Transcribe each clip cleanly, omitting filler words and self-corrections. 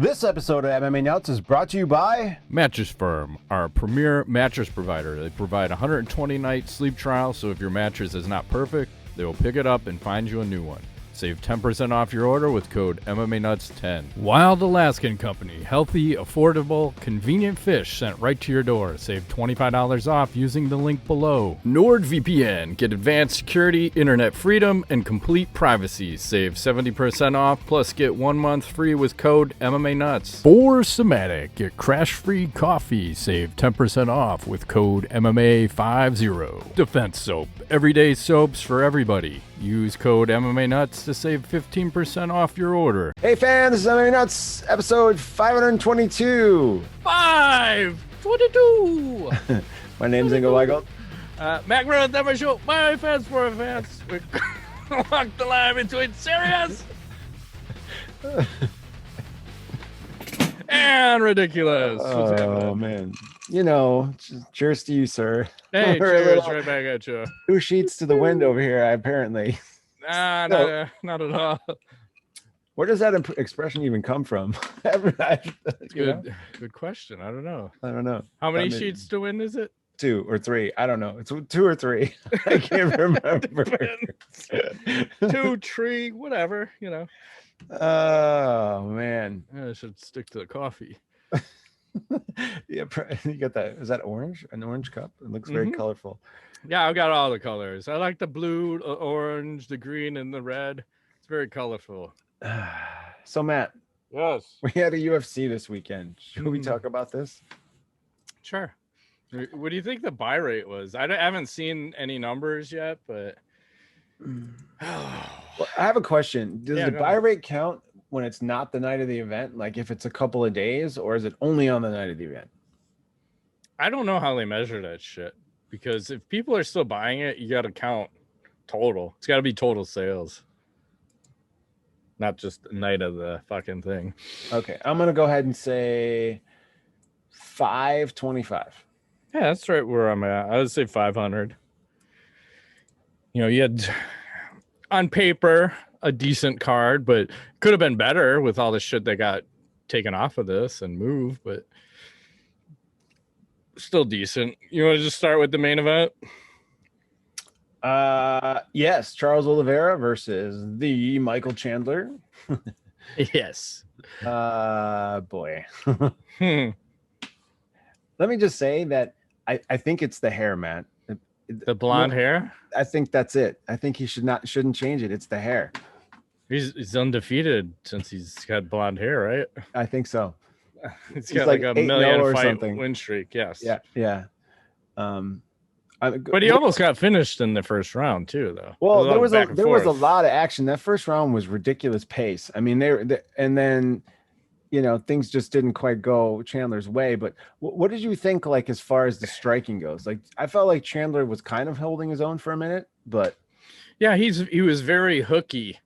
This episode of MMA Nuts is brought to you by Mattress Firm, our premier mattress provider. They provide a 120-night sleep trial, so if your mattress is not perfect, they will pick it up and find you a new one. Save 10% off your order with code MMANUTS10. Wild Alaskan Company. Healthy, affordable, convenient fish sent right to your door. Save $25 off using the link below. NordVPN. Get advanced security, internet freedom, and complete privacy. Save 70% off, plus get 1 month free with code MMANUTS. For Somatic. Get crash-free coffee. Save 10% off with code MMA50. Defense Soap. Everyday soaps for everybody. Use code MMANUTS to save 15% off your order. Hey fans, this is MMA Nuts, episode 522. 522. My name's Ingo Weigel. McGraw never show my fans for fans. We walk the line between serious and ridiculous. Oh man, you know, cheers to you, sir. Hey, cheers, right back at you. 2 sheets to the wind over here, apparently. Nah, No. not at all. Where does that expression even come from? Good question. I don't know. I don't know. How many sheets to win is it? 2 or 3. I don't know. It's 2 or 3. I can't remember. 2, 3, whatever, you know. Oh man. I should stick to the coffee. Yeah, you got that. Is that orange? An orange cup? It looks very colorful. Yeah, I've got all the colors. I like the blue, the orange, the green, and the red. It's very colorful. So Matt, Yes. we had a UFC this weekend. Should we talk about this? Sure. What do you think the buy rate was? I haven't seen any numbers yet, but Well, I have a question. Does the buy rate count when it's not the night of the event? Like if it's a couple of days, or is it only on the night of the event? I don't know how they measure that shit, because if people are still buying it, you got to count total. It's got to be total sales, not just the night of the fucking thing. Okay, I'm gonna go ahead and say 525. Yeah, that's right where I'm at. I would say 500. You know, you had on paper a decent card, but could have been better with all the shit that got taken off of this and moved, but still decent. You want to just start with the main event? Yes, Charles Oliveira versus the Michael Chandler. Yes. Boy. Let me just say that I think it's the hair, Matt. The blonde hair? I think that's it. I think he shouldn't change it. It's the hair. He's undefeated since he's got blonde hair, right? I think so. He's got like a 8-0 million or fight something. win streak. Yes. Yeah. But he almost got finished in the first round too, though. Well, there was a forth. lot of action. That first round was ridiculous pace. I mean, and then, you know, things just didn't quite go Chandler's way. But what did you think, like, as far as the striking goes? Like, I felt like Chandler was kind of holding his own for a minute, but yeah, he was very hooky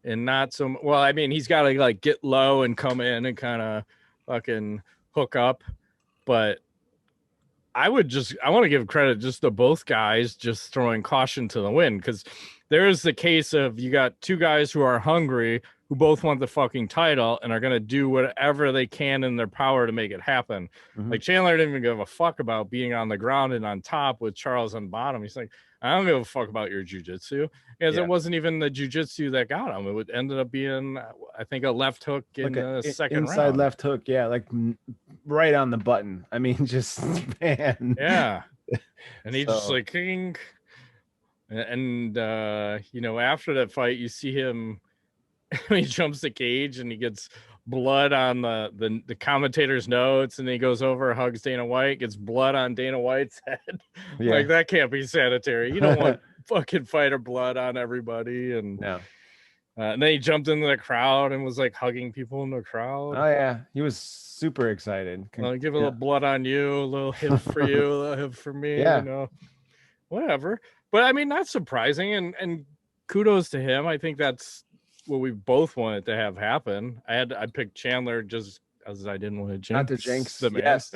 and not so well. I mean, he's got to like get low and come in and kind of fucking hook up, but I want to give credit just to both guys just throwing caution to the wind, because there is the case of you got two guys who are hungry, who both want the fucking title and are going to do whatever they can in their power to make it happen. Mhm. Like Chandler didn't even give a fuck about being on the ground and on top with Charles on bottom. He's like, I don't give a fuck about your jujitsu, because it wasn't even the jujitsu that got him. It ended up being, I think, a left hook in like the second inside round. left hook. Yeah, like right on the button. I mean, just man. Yeah. And he just So- like king. And you know, after that fight, you see him he jumps the cage and he gets blood on the commentator's notes, and then he goes over, hugs Dana White, gets blood on Dana White's head. Yeah. Like, that can't be sanitary. You don't want fucking fighter blood on everybody. And No. and then he jumped into the crowd and was like hugging people in the crowd. Oh yeah, he was super excited. I'll give a little blood on you, a little hip for you, a little hip for me. Yeah. You know, whatever. But I mean, not surprising, and kudos to him. I think that's what we both wanted to have happen. I picked Chandler just as I didn't want to jinx, Not to jinx the man. Yes.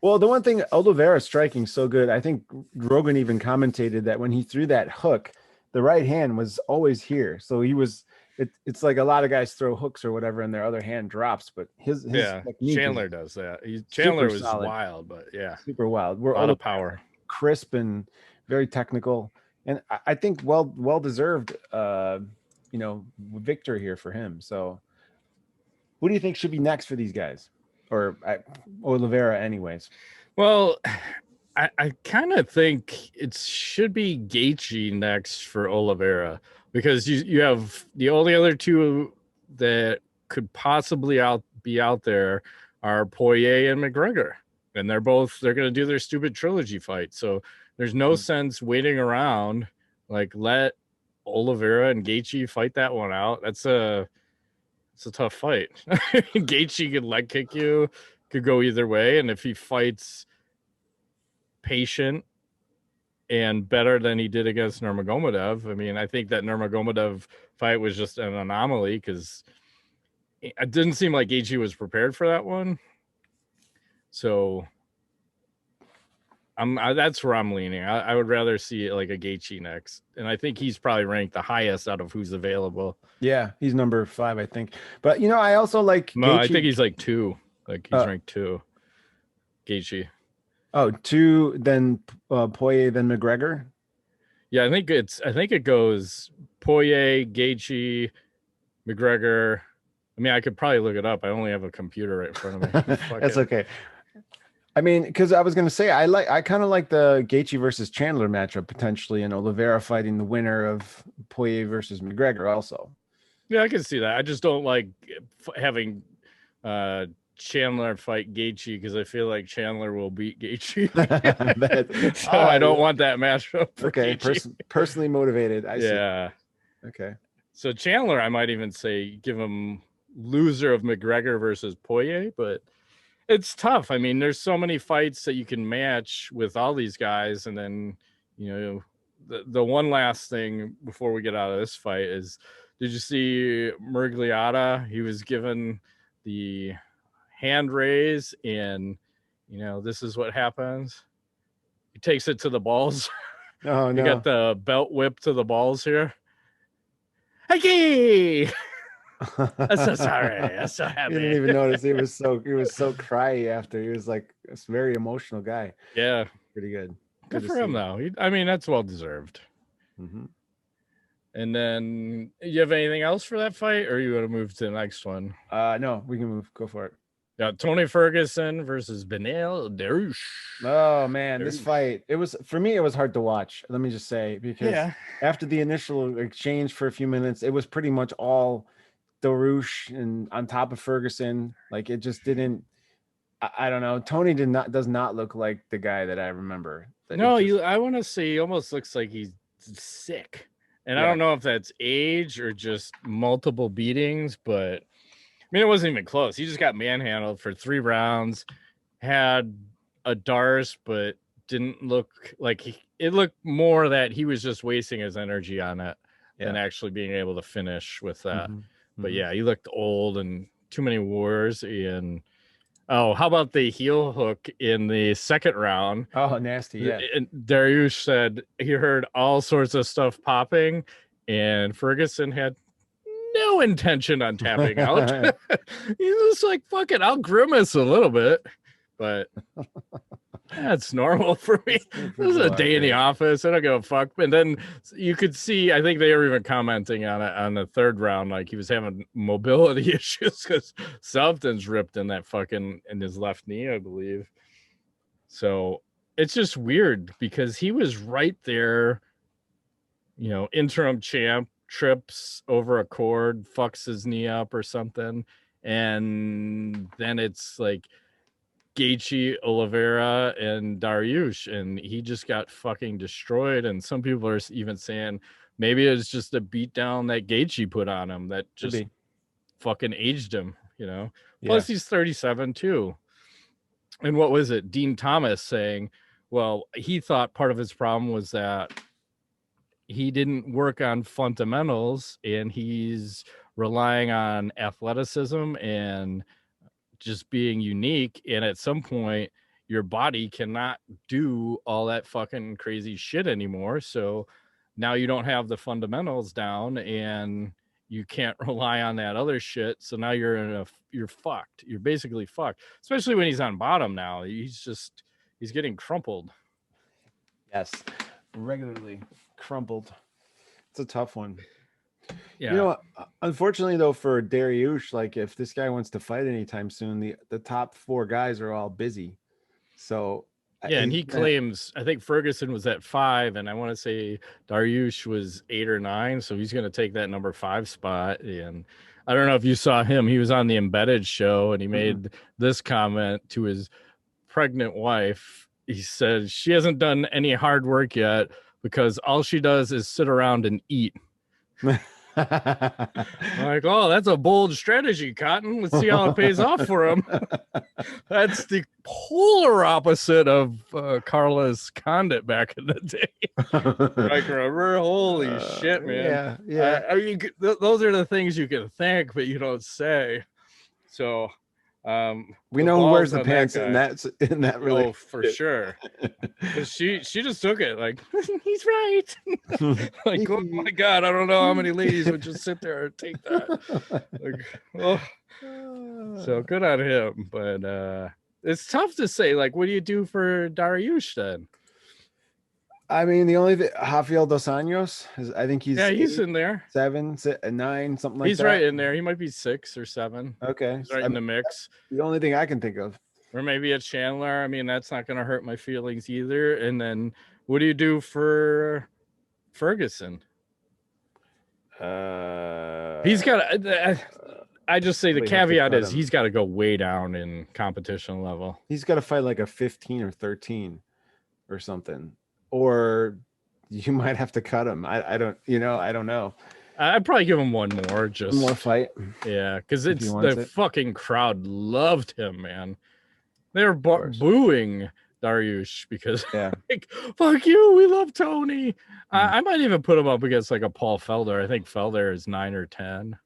Well, the one thing, Oliveira striking so good. I think Rogan even commentated that when he threw that hook, the right hand was always here. So he was it's like a lot of guys throw hooks or whatever and their other hand drops, but his Yeah, technique Chandler is does that. super Chandler was solid, wild, but yeah, super wild. a lot of power. Crisp and very technical, and I think well deserved victory here for him. So what do you think should be next for these guys, or Oliveira anyways? Well, I kind of think it should be Gaethje next for Oliveira, because you have the only other two that could possibly be out there are Poirier and McGregor, and they're going to do their stupid trilogy fight. So there's no sense waiting around. Like, let Oliveira and Gaethje fight that one out. It's a tough fight. Gaethje could leg kick you, could go either way, and if he fights patient and better than he did against Nurmagomedov. I mean, I think that Nurmagomedov fight was just an anomaly because it didn't seem like Gaethje was prepared for that one. So that's where I'm leaning. I would rather see it like a Gaethje next, and I think he's probably ranked the highest out of who's available. Yeah, he's number 5, I think. But I also like. No, Gaethje. I think he's like 2. Like he's ranked 2. Gaethje. Oh, 2, then Poirier, then McGregor. Yeah, I think it goes Poirier, Gaethje, McGregor. I mean, I could probably look it up. I only have a computer right in front of me. That's okay. I mean, because I was gonna say I kind of like the Gaethje versus Chandler matchup potentially, and Oliveira fighting the winner of Poirier versus McGregor also. Yeah, I can see that. I just don't like having Chandler fight Gaethje because I feel like Chandler will beat Gaethje. So I don't want that matchup. Okay, personally motivated. I see. Okay. So Chandler, I might even say give him loser of McGregor versus Poirier, but it's tough. I mean, there's so many fights that you can match with all these guys, and then the one last thing before we get out of this fight is, did you see Murgliata? He was given the hand raise, and this is what happens. He takes it to the balls. Oh no! You got the belt whip to the balls here. Hey! I'm so sorry. I'm so happy. You didn't even notice. He was so cryy after. He was like a very emotional guy. Yeah, pretty good. Good for him though. I mean, that's well deserved. Mm-hmm. And then, you have anything else for that fight, or you want to move to the next one? No, we can move. Go for it. Yeah, Tony Ferguson versus Beneil Dariush. Oh man, this fight, for me, it was hard to watch. Let me just say, because after the initial exchange for a few minutes, it was pretty much all Dariush and on top of Ferguson. Like, it just didn't. I don't know. Tony does not look like the guy that I remember. No, I want to say he almost looks like he's sick. And I don't know if that's age or just multiple beatings, but I mean, it wasn't even close. He just got manhandled for 3 rounds, had a Dars, but didn't look like it looked more that he was just wasting his energy on it than actually being able to finish with that. Mm-hmm. But yeah, he looked old and too many wars. And how about the heel hook in the second round? Oh, nasty. Yeah. And Dariush said he heard all sorts of stuff popping, and Ferguson had no intention on tapping out. He's just like, fuck it, I'll grimace a little bit, but that's normal for me. This is a day in the office. I don't give a fuck. And then you could see, I think they were even commenting on it on the third round, like he was having mobility issues because something's ripped in his left knee, I believe. So it's just weird because he was right there, interim champ, trips over a cord, fucks his knee up or something. And then it's like Gaethje, Oliveira, and Dariush, and he just got fucking destroyed. And some people are even saying maybe it's just a beatdown that Gaethje put on him that just fucking aged him, Plus he's 37 too. And what was it? Dean Thomas saying, well, he thought part of his problem was that he didn't work on fundamentals and he's relying on athleticism and just being unique. And at some point, your body cannot do all that fucking crazy shit anymore. So now you don't have the fundamentals down and you can't rely on that other shit. So now you're fucked. You're basically fucked, especially when he's on bottom now. He's getting crumpled. Yes, regularly crumpled. It's a tough one. Yeah. You know, unfortunately though, for Dariush, like if this guy wants to fight anytime soon, the top 4 guys are all busy. So yeah, and he claims, I think Ferguson was at 5, and I want to say Dariush was 8 or 9, so he's going to take that number 5 spot. And I don't know if you saw him. He was on the Embedded show, and he made this comment to his pregnant wife. He said she hasn't done any hard work yet because all she does is sit around and eat. Like, oh, that's a bold strategy, Cotton. Let's see how it pays off for him. That's the polar opposite of Carla's Condit back in the day. Like, holy shit, man. Yeah. I mean, those are the things you can think, but you don't say. So we know who wears the pants in that really. Oh, for sure. she just took it like he's right. Like, oh my god, I don't know how many ladies would just sit there and take that. Like, oh. So good on him, but it's tough to say. Like, what do you do for Dariush then? I mean, the only thing, Rafael dos Anjos, I think he's in there. 7, 9, something like that. He's right in there. He might be 6 or 7. Okay, he's right in the mix. The only thing I can think of. Or maybe a Chandler. I mean, that's not going to hurt my feelings either. And then, what do you do for Ferguson? He's got. I just say the caveat is he's got to go way down in competition level. He's got to fight like a 15 or 13 or something. Or you might have to cut him. I don't know. I'd probably give him one more. Just one more fight. Yeah, because the fucking crowd loved him, man. They were booing Dariush because like, fuck you, we love Tony. I might even put him up against like a Paul Felder. I think Felder is 9 or 10.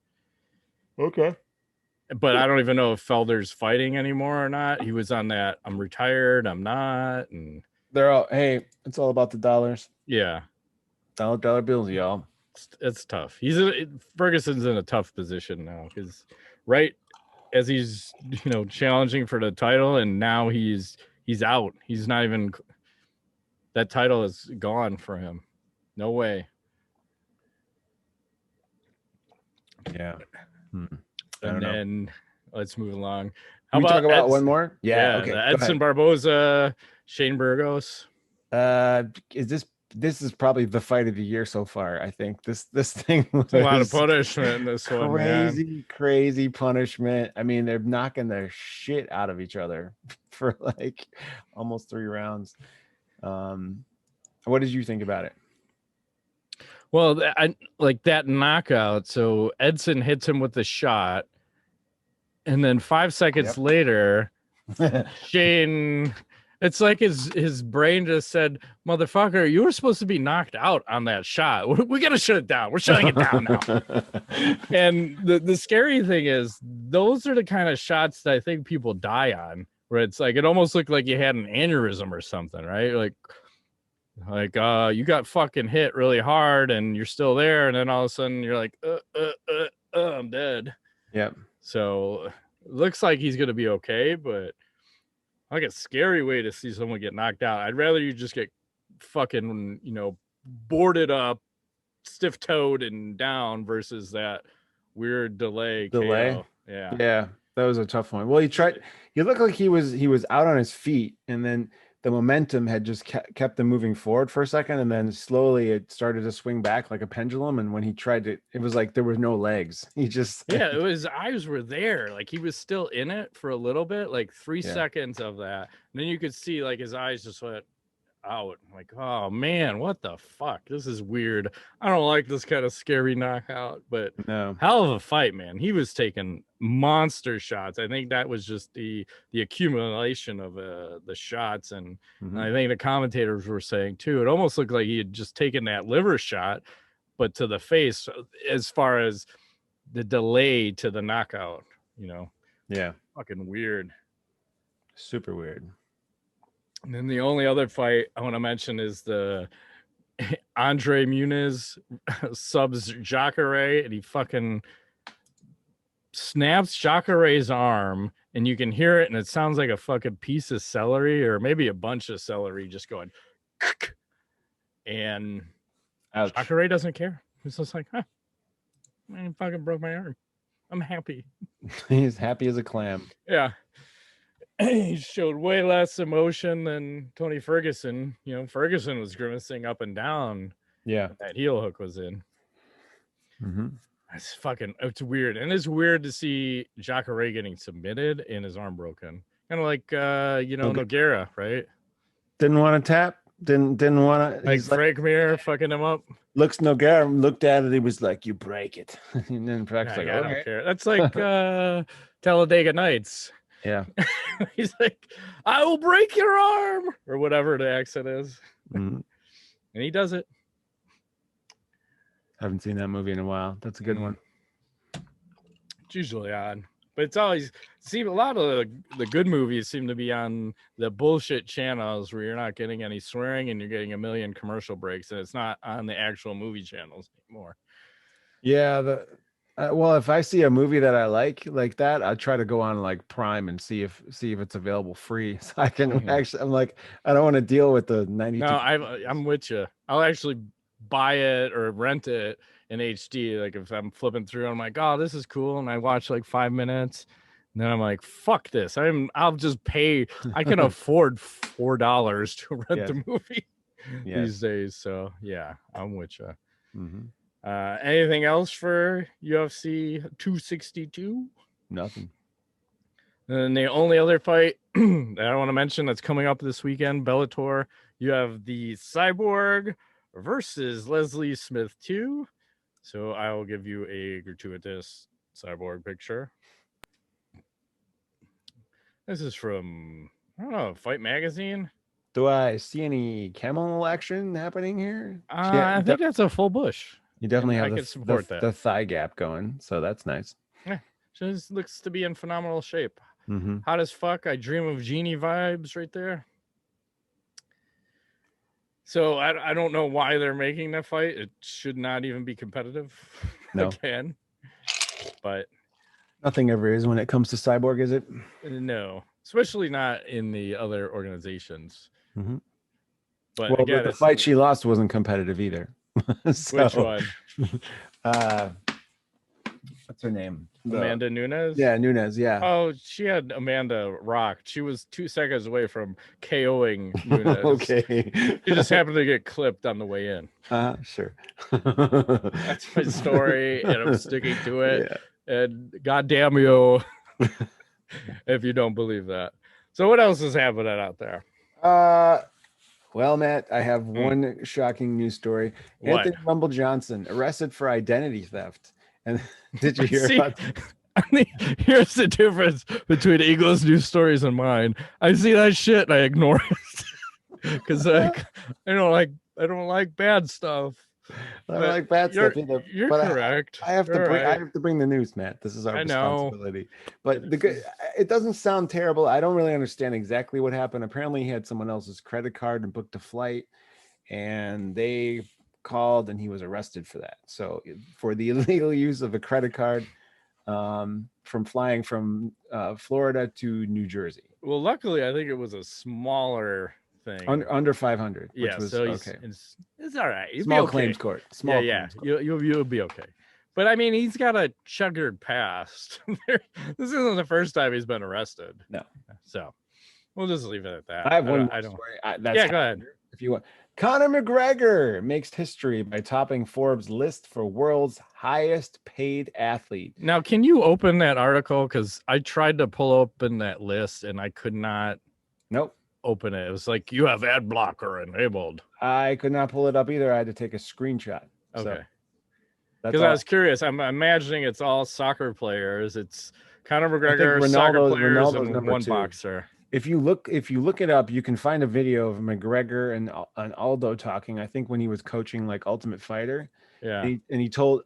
Okay. But I don't even know if Felder's fighting anymore or not. He was on that I'm retired, I'm not, and they're all, hey, it's all about the dollars. Yeah. Dollar bills, y'all. It's tough. Ferguson's in a tough position now because right as he's challenging for the title, and now he's out. He's not even, that title is gone for him. No way. Yeah. And then let's move along. How about talk about one more? Yeah. Okay. Edson Barboza, Shane Burgos. This is probably the fight of the year so far. I think this thing was a lot of punishment in this one. Crazy punishment. I mean, they're knocking the shit out of each other for like almost 3 rounds. What did you think about it? Well, I like that knockout. So Edson hits him with the shot, and then 5 seconds later, Shane. It's like his brain just said, "Motherfucker, you were supposed to be knocked out on that shot. We got to shut it down. We're shutting it down now." And the scary thing is, those are the kind of shots that I think people die on, where it's like it almost looked like you had an aneurysm or something, right? Like you got fucking hit really hard and you're still there, and then all of a sudden you're like, I'm dead. Yep. So it looks like he's gonna be okay, but like a scary way to see someone get knocked out. I'd rather you just get fucking, boarded up, stiff-toed and down versus that weird delay. KO. Yeah, that was a tough one. Well, he looked like he was out on his feet, and then the momentum had just kept them moving forward for a second, and then slowly it started to swing back like a pendulum. And when he tried to, it was like there was no legs. He just his eyes were there, like he was still in it for a little bit, like 3 seconds of that, and then you could see like his eyes just went out. Like, oh man, what the fuck? This is weird. I don't like this kind of scary knockout, but no, hell of a fight, man. He was taking monster shots. I think that was just the accumulation of the shots, and I think the commentators were saying too, it almost looked like he had just taken that liver shot, but to the face, as far as the delay to the knockout. Yeah, fucking weird, super weird. And then the only other fight I want to mention is Andre Muniz subs Jacare, and he fucking snaps Jacare's arm, and you can hear it, and it sounds like a fucking piece of celery or maybe a bunch of celery just going. And Jacare doesn't care. He's just like, huh, I fucking broke my arm. I'm happy. He's happy as a clam. Yeah. He showed way less emotion than Tony Ferguson. You know, Ferguson was grimacing up and down. Yeah. That heel hook was in. Mm-hmm. It's weird. And it's weird to see Jacare getting submitted and his arm broken. Kind of like, Nogueira, right? Didn't want to tap. Didn't want to. Like Frank Mir fucking him up. Nogueira looked at it. He was like, "You break it," and then Frank's like, "I don't care." That's like Talladega Nights. Yeah. He's like, "I will break your arm," or whatever the accent is, and he does it. Haven't seen that movie in a while. That's a good one. It's usually on, but it's always a lot of the good movies seem to be on the bullshit channels where you're not getting any swearing and you're getting a million commercial breaks, and it's not on the actual movie channels anymore. Yeah, well, if I see a movie that I like that, I try to go on like Prime and see if it's available free, so I can actually. I'm like, I don't want to deal with the 92. No, I'm with you. I'll actually buy it or rent it in HD. Like if I'm flipping through, I'm like, oh, this is cool, and I watch like 5 minutes, and then I'm like, fuck this. I'll just pay. I can afford $4 to rent the movie these days. So yeah, I'm with you. Mm-hmm. Anything else for UFC 262? Nothing. And the only other fight that I want to mention that's coming up this weekend, Bellator, you have the Cyborg versus Leslie Smith 2. So I will give you a gratuitous Cyborg picture. This is from, I don't know, Fight Magazine. Do I see any camel action happening here? I think that's a full bush. You definitely have the thigh gap going, so that's nice. Yeah, just looks to be in phenomenal shape. Mm-hmm. Hot as fuck. I dream of Genie vibes right there. So I don't know why they're making that fight. It should not even be competitive. No. Again. But nothing ever is when it comes to Cyborg, is it? No, especially not in the other organizations. Mm-hmm. But well, again, the fight she lost wasn't competitive either. So, which one? What's her name? Amanda Nunes? Yeah, Nunes, yeah. Oh, she had Amanda rocked. She was 2 seconds away from KOing Nunes. Okay. She just happened to get clipped on the way in. Sure. That's my story, and I'm sticking to it. Yeah. And goddamn you if you don't believe that. So what else is happening out there? Well, Matt, I have one shocking news story. What? Anthony Rumble Johnson arrested for identity theft. And did you hear about that? I mean, here's the difference between Eagle's news stories and mine. I see that shit and I ignore it because I don't like bad stuff. I don't like bad stuff either. You're correct. I have to bring the news, Matt. This is our responsibility. But it doesn't sound terrible. I don't really understand exactly what happened. Apparently, he had someone else's credit card and booked a flight, and they called, and he was arrested for that. So for the illegal use of a credit card from flying from Florida to New Jersey. Well, luckily, I think it was a smaller thing. Under 500. Which yeah, was, so okay. It's all right. Small claims court. Claims court. You'll be okay. But I mean, he's got a checkered past. This isn't the first time he's been arrested. No. So we'll just leave it at that. I have one. I don't. Story. Go ahead. If you want. Conor McGregor makes history by topping Forbes' list for world's highest paid athlete. Now, can you open that article? Because I tried to pull open that list and I could not. Nope. Open it. It was like, you have ad blocker enabled. I could not pull it up either. I had to take a screenshot. Okay. Because I was curious. I'm imagining it's all soccer players. It's Conor McGregor, soccer players, and one boxer. If you look it up, you can find a video of McGregor and Aldo talking. I think when he was coaching like Ultimate Fighter. Yeah. And he told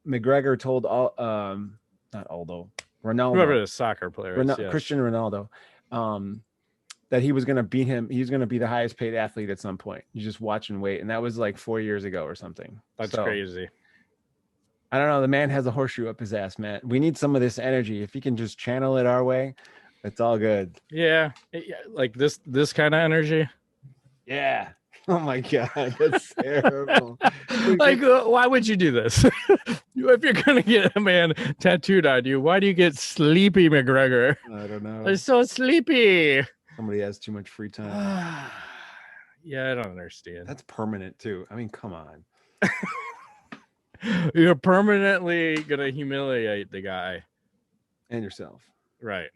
McGregor told not Aldo, Ronaldo. Whoever the soccer player is. Cristiano Ronaldo. that he was going to beat him. He's going to be the highest paid athlete at some point. You just watch and wait. And that was like 4 years ago or something. That's crazy. I don't know. The man has a horseshoe up his ass, man. We need some of this energy. If he can just channel it our way, it's all good. Yeah. Like this kind of energy. Yeah. Oh my God. That's terrible. Like, why would you do this? If you're going to get a man tattooed on you, why do you get Sleepy McGregor? I don't know. They're so sleepy. Somebody has too much free time. Yeah, I don't understand. That's permanent too. I mean, come on. You're permanently going to humiliate the guy. And yourself. Right.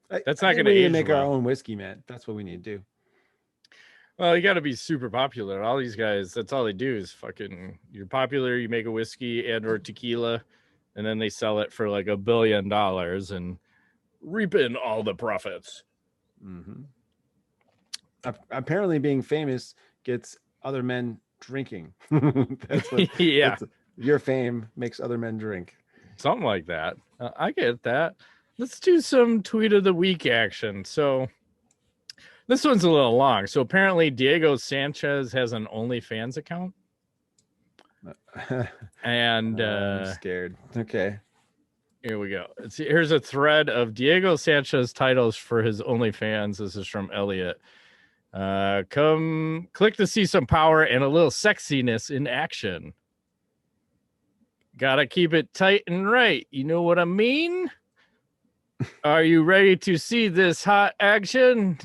That's not going to make our own whiskey, man. That's what we need to do. Well, you got to be super popular. All these guys, that's all they do is fucking, you're popular, you make a whiskey and or tequila, and then they sell it for like $1 billion and reap in all the profits. Mm-hmm. Apparently being famous gets other men drinking. That's what, yeah. Your fame makes other men drink. Something like that. I get that. Let's do some tweet of the week action. So this one's a little long. So apparently Diego Sanchez has an OnlyFans account. And I'm scared. Okay. Here we go. Here's a thread of Diego Sanchez titles for his OnlyFans. This is from Elliot. Come click to see some power and a little sexiness in action. Gotta keep it tight and right. You know what I mean? Are you ready to see this hot action?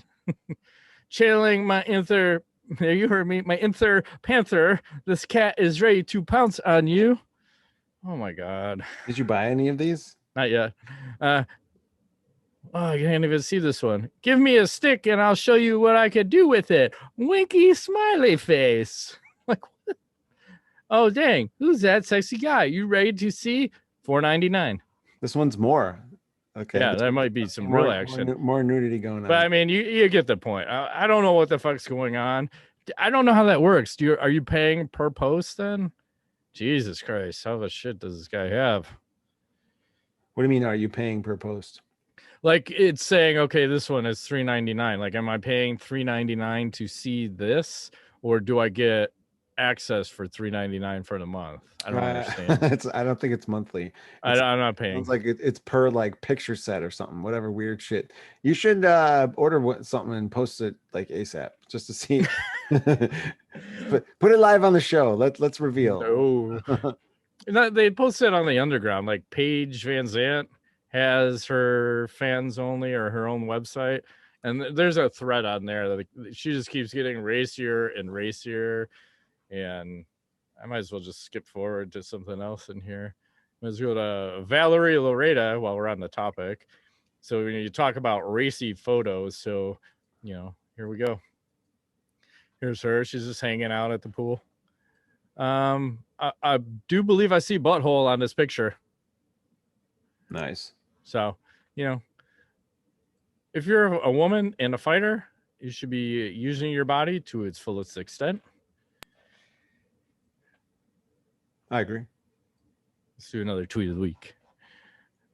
Channeling my inner, you heard me, my inner panther. This cat is ready to pounce on you. Oh my God. Did you buy any of these? Not yet. Oh, I can't even see this one. Give me a stick and I'll show you what I could do with it. Winky smiley face. Like, what? Oh, dang. Who's that sexy guy? You ready to see? $4.99. This one's more. Okay. Yeah, there might be some real action. More nudity going on. But I mean, you get the point. I don't know what the fuck's going on. I don't know how that works. Are you paying per post then? Jesus Christ. How the shit does this guy have? What do you mean? Are you paying per post? Like it's saying, okay, this one is $3.99. Like, am I paying $3.99 to see this, or do I get access for $3.99 for the month? I don't understand. I don't think it's monthly. I'm not paying. It's like it's per like picture set or something, whatever weird shit. You should order something and post it like ASAP just to see. But put it live on the show. Let's reveal. No. They posted on the underground. Like Paige Van Zant has her fans only or her own website, and there's a thread on there that she just keeps getting racier and racier, and I might as well just skip forward to something else in here. Let's go to Valerie Loretta while we're on the topic. So when you talk about racy photos, so here we go. Here's her. She's just hanging out at the pool. I do believe I see butthole on this picture. Nice. So, if you're a woman and a fighter, you should be using your body to its fullest extent. I agree. Let's do another tweet of the week.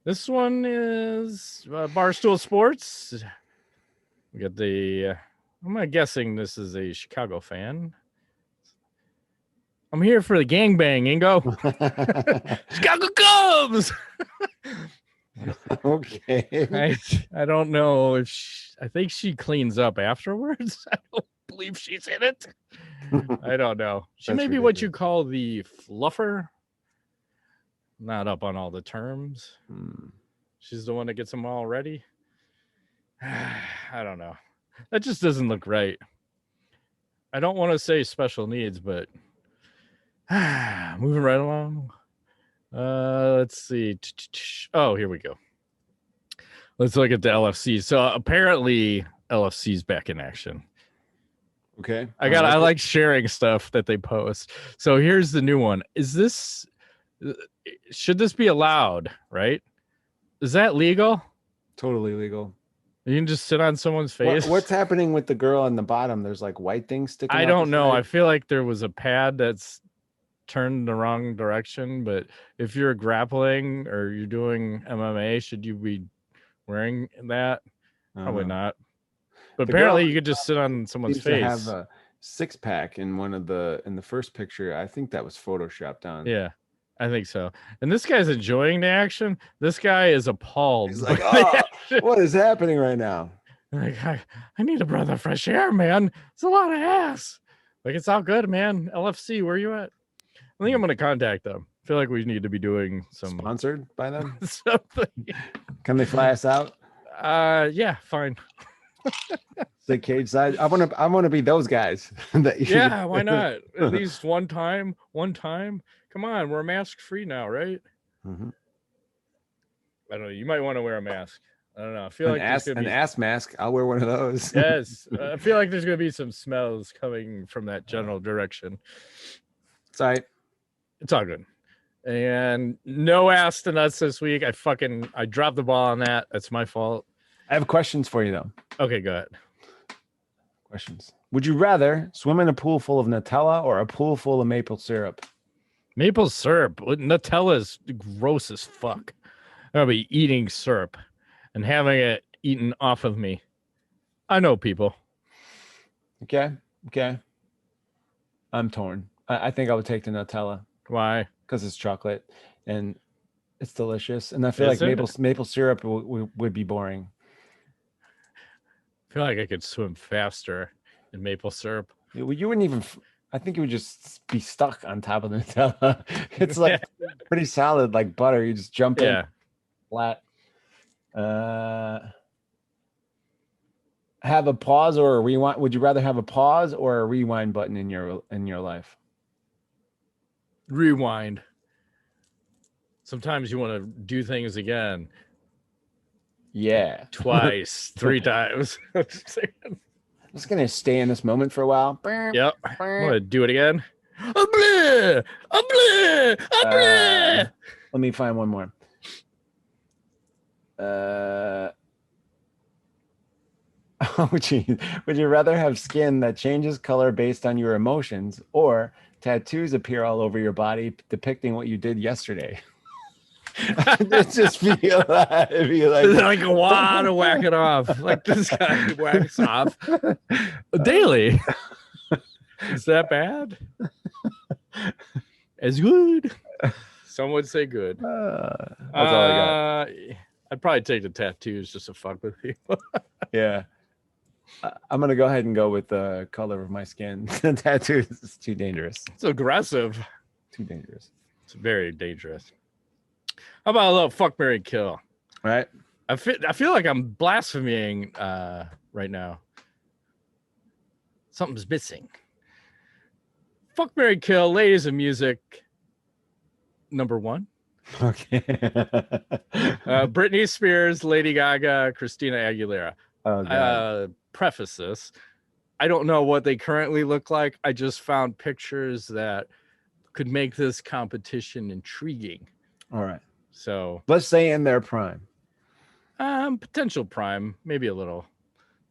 This one is Barstool Sports. We got I'm guessing this is a Chicago fan. I'm here for the gangbang, Ingo. Chicago Cubs! Okay. I don't know if I think she cleans up afterwards. I don't believe she's in it. I don't know. She may be what you call the fluffer. Not up on all the terms. She's the one that gets them all ready. I don't know. That just doesn't look right. I don't want to say special needs, but moving right along. Let's see. Oh, here we go. Let's look at the LFC. So apparently LFC's back in action. Okay. I like sharing stuff that they post. So here's the new one. Should this be allowed, right? Is that legal? Totally legal. You can just sit on someone's face. What's happening with the girl on the bottom? There's like white things sticking out. I don't know. I feel like there was a pad that's turned the wrong direction, but if you're grappling or you're doing MMA, should you be wearing that? Probably not. But apparently you could just sit on someone's face. To have a 6-pack in the first picture. I think that was photoshopped on. Yeah, I think so. And this guy's enjoying the action. This guy is appalled. He's like, oh, what is happening right now? Like, I need a breath of fresh air, man. It's a lot of ass. Like, it's all good, man. LFC, where you at? I think I'm going to contact them. I feel like we need to be doing some... Sponsored by them? Something. Can they fly us out? Yeah, fine. The cage side. I want to be those guys. Yeah, why not? At least one time. Come on, we're mask free now, right? Mm-hmm. I don't know. You might want to wear a mask. I don't know. I feel like an ass mask. I'll wear one of those. Yes, I feel like there's gonna be some smells coming from that general direction. It's all right. It's all good. And no Ask the Nuts this week. I dropped the ball on that. That's my fault. I have questions for you though. Okay, go ahead. Questions. Would you rather swim in a pool full of Nutella or a pool full of maple syrup? Maple syrup. Nutella is gross as fuck. I'll be eating syrup and having it eaten off of me. I know people. Okay. I'm torn. I think I would take the Nutella. Why? Because it's chocolate and it's delicious. And I feel like maple syrup would be boring. I feel like I could swim faster in maple syrup. You wouldn't even... I think it would just be stuck on top of the Nutella. It's like pretty solid, like butter. You just jump in flat. Have a pause or a rewind? Would you rather have a pause or a rewind button in your life? Rewind. Sometimes you want to do things again. Yeah. Twice, 3 times. I'm just gonna stay in this moment for a while. Yep. I'm gonna do it again. Let me find one more. Oh, geez. Would you rather have skin that changes color based on your emotions or tattoos appear all over your body depicting what you did yesterday? It just feel like I want to whack it off. Like this guy whacks off daily. Is that bad? As good. Some would say good. That's all I got. I'd probably take the tattoos just to fuck with people. Yeah. I'm going to go ahead and go with the color of my skin. The tattoos is too dangerous. It's aggressive. Too dangerous. It's very dangerous. How about a little fuck, marry, kill? All right. I feel like I'm blaspheming right now. Something's missing. Fuck, marry, kill, ladies of music. Number 1. Okay. Britney Spears, Lady Gaga, Christina Aguilera. Oh, God. Preface this. I don't know what they currently look like. I just found pictures that could make this competition intriguing. All right. So let's say in their prime. Potential prime, maybe a little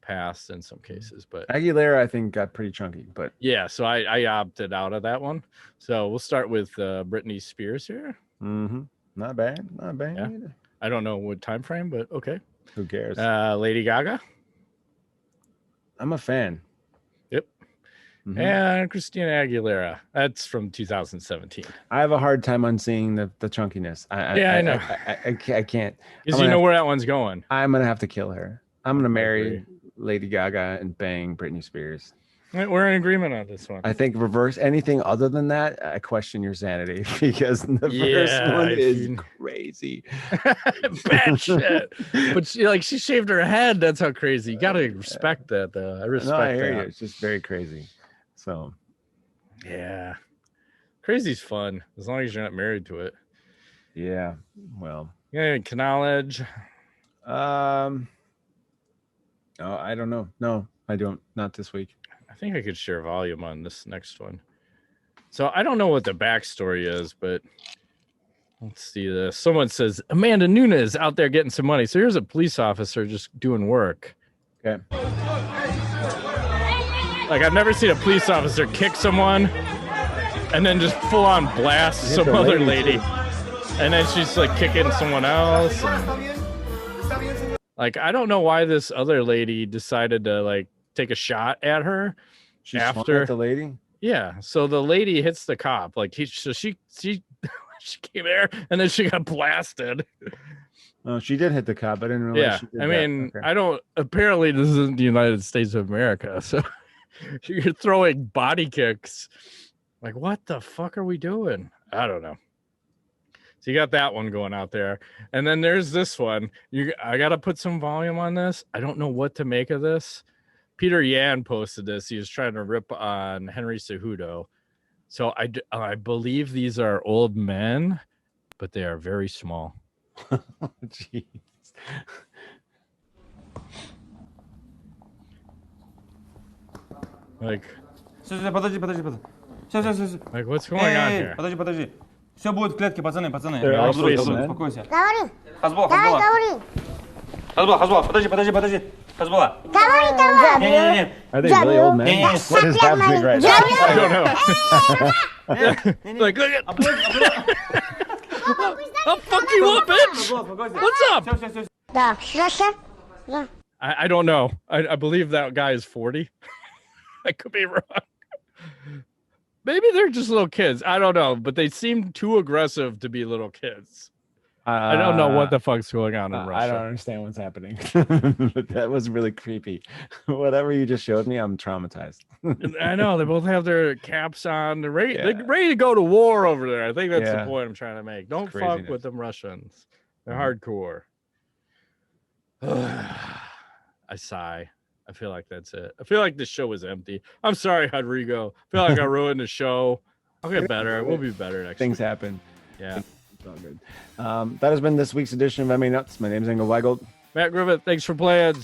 past in some cases, but Aguilera I think got pretty chunky, but yeah, so I opted out of that one. So we'll start with Britney Spears here. Mm-hmm. Not bad. Yeah. I don't know what time frame, but okay. Who cares? Lady Gaga. I'm a fan. Yep. Mm-hmm. And Christina Aguilera. That's from 2017. I have a hard time unseeing the chunkiness. I know. I can't. Because you know where that one's going. I'm gonna have to kill her. I'm gonna marry Lady Gaga and bang Britney Spears. We're in agreement on this one. I think reverse anything other than that, I question your sanity because the first one is crazy. Bad shit. But she shaved her head. That's how crazy. You gotta respect that though. I respect I hear that. you. It's just very crazy. So yeah. Crazy's fun as long as you're not married to it. Yeah. Well. Yeah, knowledge. Oh, I don't know. No, I don't. Not this week. I think I could share volume on this next one. So I don't know what the backstory is, but let's see this. Someone says Amanda Nunes out there getting some money. So here's a police officer just doing work. Okay. Like I've never seen a police officer kick someone and then just full on blast some other lady. And then she's like kicking someone else. Like, I don't know why this other lady decided to like take a shot at her. She swung after at the lady. Yeah, so the lady hits the cop. Like she came there and then she got blasted. Oh, she did hit the cop. I didn't realize. Yeah, she did I that. mean, Okay. I don't. Apparently, this isn't the United States of America, so you're throwing body kicks. Like, what the fuck are we doing? I don't know. So you got that one going out there, and then there's this one. I gotta put some volume on this. I don't know what to make of this. Peter Yan posted this. He was trying to rip on Henry Cejudo. So I believe these are old men, but they are very small. Jeez. Like, Подожди. Сейчас. like what's going on here? Подожди. Все будет в клетке, пацаны. They're all Добрый, Swiss, man. успокойся. Говори, Хазбол. говори. Подожди. Хазбола. Говори. Не. Are they really old men? Yeah. What is happening right now? I don't know. Like, look at. I'll fuck you up, bitch. What's up? Все. Да, Саша. I don't know. I believe that guy is 40. I could be wrong. Maybe they're just little kids. I don't know, but they seem too aggressive to be little kids. I don't know what the fuck's going on in Russia. I don't understand what's happening. But that was really creepy. Whatever you just showed me, I'm traumatized. I know they both have their caps on. They're ready to go to war over there. I think that's the point I'm trying to make. Don't fuck with them Russians. They're hardcore. I sigh. I feel like that's it. I feel like the show is empty. I'm sorry, Rodrigo. I feel like I ruined the show. I'll get better. We'll be better next Things week. happen. Yeah. It's all good. That has been this week's edition of MMANUTS. My name is Engel Weigelt. Matt Griffith, thanks for playing.